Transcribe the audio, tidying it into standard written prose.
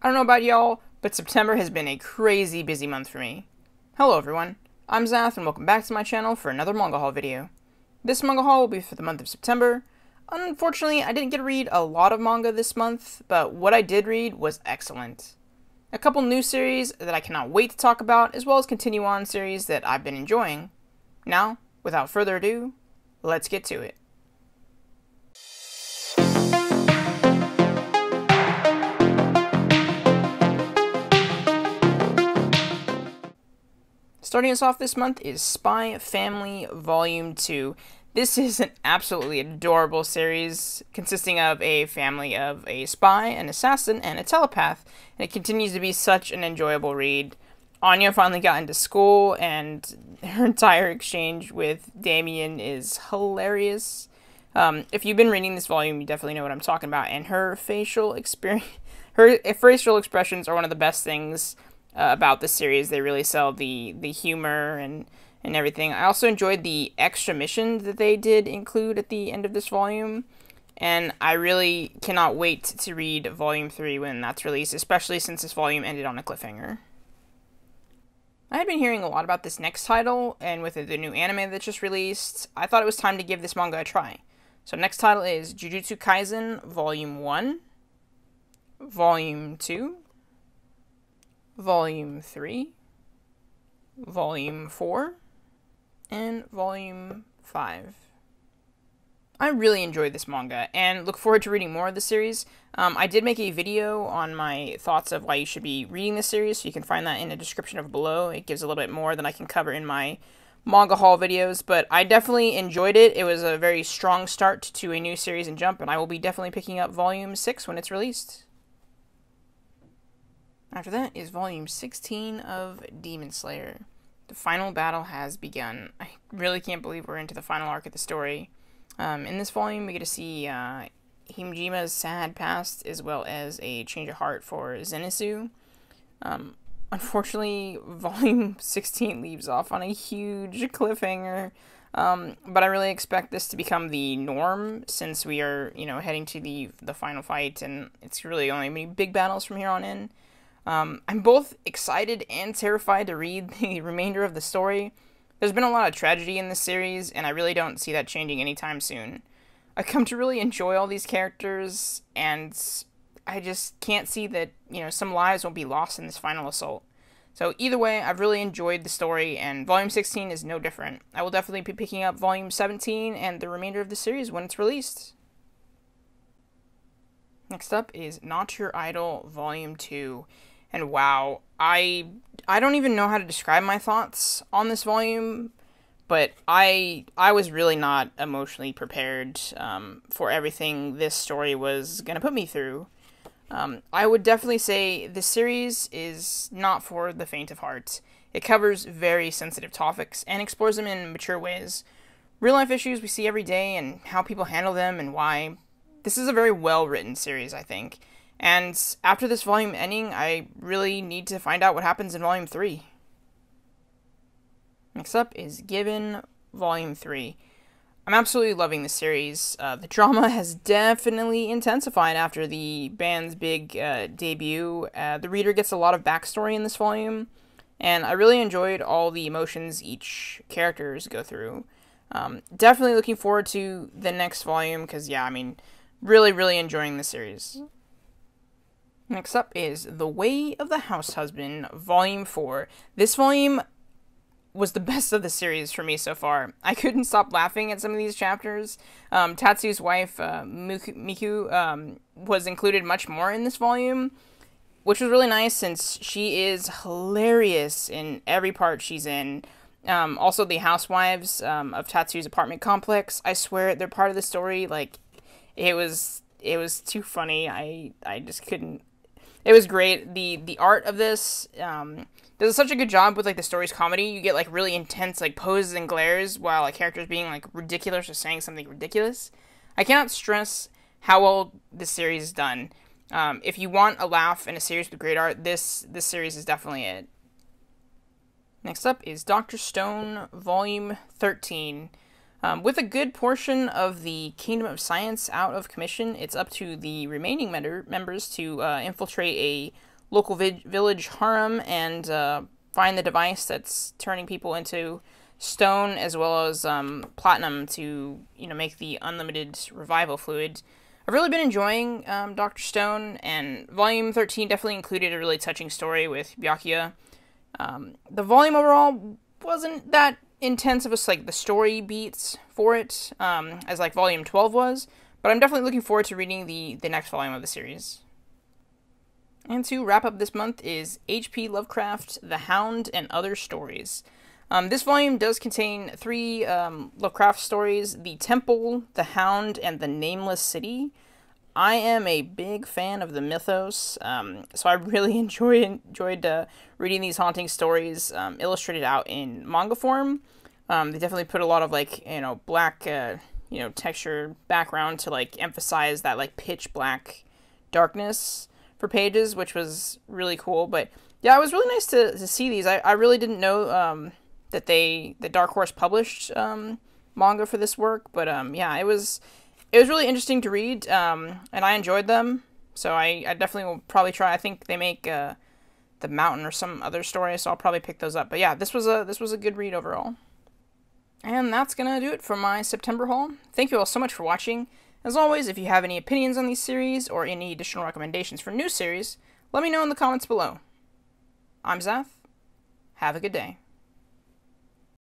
I don't know about y'all, but September has been a crazy busy month for me. Hello everyone, I'm Zath and welcome back to my channel for another manga haul video. This manga haul will be for the month of September. Unfortunately, I didn't get to read a lot of manga this month, but what I did read was excellent. A couple new series that I cannot wait to talk about, as well as continue on series that I've been enjoying. Now, without further ado, let's get to it. Starting us off this month is Spy Family Volume 2. This is an absolutely adorable series consisting of a family of a spy, an assassin, and a telepath, and it continues to be such an enjoyable read. Anya finally got into school, and her entire exchange with Damien is hilarious. If you've been reading this volume, you definitely know what I'm talking about, and her facial expressions are one of the best things about the series. They really sell the humor and everything. I also enjoyed the extra mission that they did include at the end of this volume, and I really cannot wait to read Volume 3 when that's released, especially since this volume ended on a cliffhanger. I had been hearing a lot about this next title, and with the new anime that just released, I thought it was time to give this manga a try. So next title is Jujutsu Kaisen Volume 1, Volume 2, Volume 3, Volume 4, and Volume 5. I really enjoyed this manga, and look forward to reading more of the series. I did make a video on my thoughts of why you should be reading this series, so you can find that in the description of below. It gives a little bit more than I can cover in my manga haul videos, but I definitely enjoyed it. It was a very strong start to a new series in Jump, and I will be definitely picking up Volume 6 when it's released. After that is Volume 16 of Demon Slayer. The final battle has begun. I really can't believe we're into the final arc of the story. In this volume, we get to see Himejima's sad past, as well as a change of heart for Zenitsu. Unfortunately, Volume 16 leaves off on a huge cliffhanger, but I really expect this to become the norm, since we are, heading to the final fight, and it's really only many big battles from here on in. I'm both excited and terrified to read the remainder of the story. There's been a lot of tragedy in this series, and I really don't see that changing anytime soon. I've come to really enjoy all these characters, and I just can't see that, some lives won't be lost in this final assault. So either way, I've really enjoyed the story, and Volume 16 is no different. I will definitely be picking up Volume 17 and the remainder of the series when it's released. Next up is Not Your Idol Volume 2. And wow, I don't even know how to describe my thoughts on this volume, but I was really not emotionally prepared for everything this story was going to put me through. I would definitely say this series is not for the faint of heart. It covers very sensitive topics and explores them in mature ways. Real life issues we see every day and how people handle them and why. This is a very well written series, I think. And after this volume ending, I really need to find out what happens in Volume 3. Next up is Given Volume 3. I'm absolutely loving this series. The drama has definitely intensified after the band's big debut. The reader gets a lot of backstory in this volume, and I really enjoyed all the emotions each characters go through. Definitely looking forward to the next volume, because, really enjoying the series. Next up is The Way of the House Husband, Volume 4. This volume was the best of the series for me so far. I couldn't stop laughing at some of these chapters. Tatsu's wife, Miku, was included much more in this volume, which was really nice since she is hilarious in every part she's in. Also, the housewives of Tatsu's apartment complex, I swear they're part of the story. It was too funny. I just couldn't. It was great. The art of this does such a good job with the story's comedy. You get really intense poses and glares while a character is being ridiculous or saying something ridiculous. I cannot stress how well this series is done. If you want a laugh in a series with great art, this series is definitely it. Next up is Dr. Stone Volume 13. With a good portion of the Kingdom of Science out of commission, it's up to the remaining members to infiltrate a local village harem and find the device that's turning people into stone, as well as platinum to make the unlimited revival fluid. I've really been enjoying Dr. Stone, and Volume 13 definitely included a really touching story with Byakuya. The volume overall wasn't that intense of a the story beats for it as Volume 12 was, but I'm definitely looking forward to reading the next volume of the series. And to wrap up this month is H.P. Lovecraft, The Hound, and Other Stories. This volume does contain 3 Lovecraft stories: The Temple, The Hound, and The Nameless City. I am a big fan of the mythos, so I really enjoyed reading these haunting stories illustrated out in manga form. They definitely put a lot of black texture background to emphasize that pitch black darkness for pages, which was really cool. But yeah, it was really nice to see these. I really didn't know that Dark Horse published manga for this work, but yeah, it was really interesting to read, and I enjoyed them. So I definitely will probably try. I think they make The Mountain or some other story, so I'll probably pick those up. But yeah, this was a good read overall. And that's gonna do it for my September haul. Thank you all so much for watching. As always, if you have any opinions on these series or any additional recommendations for new series, let me know in the comments below. I'm Zath. Have a good day.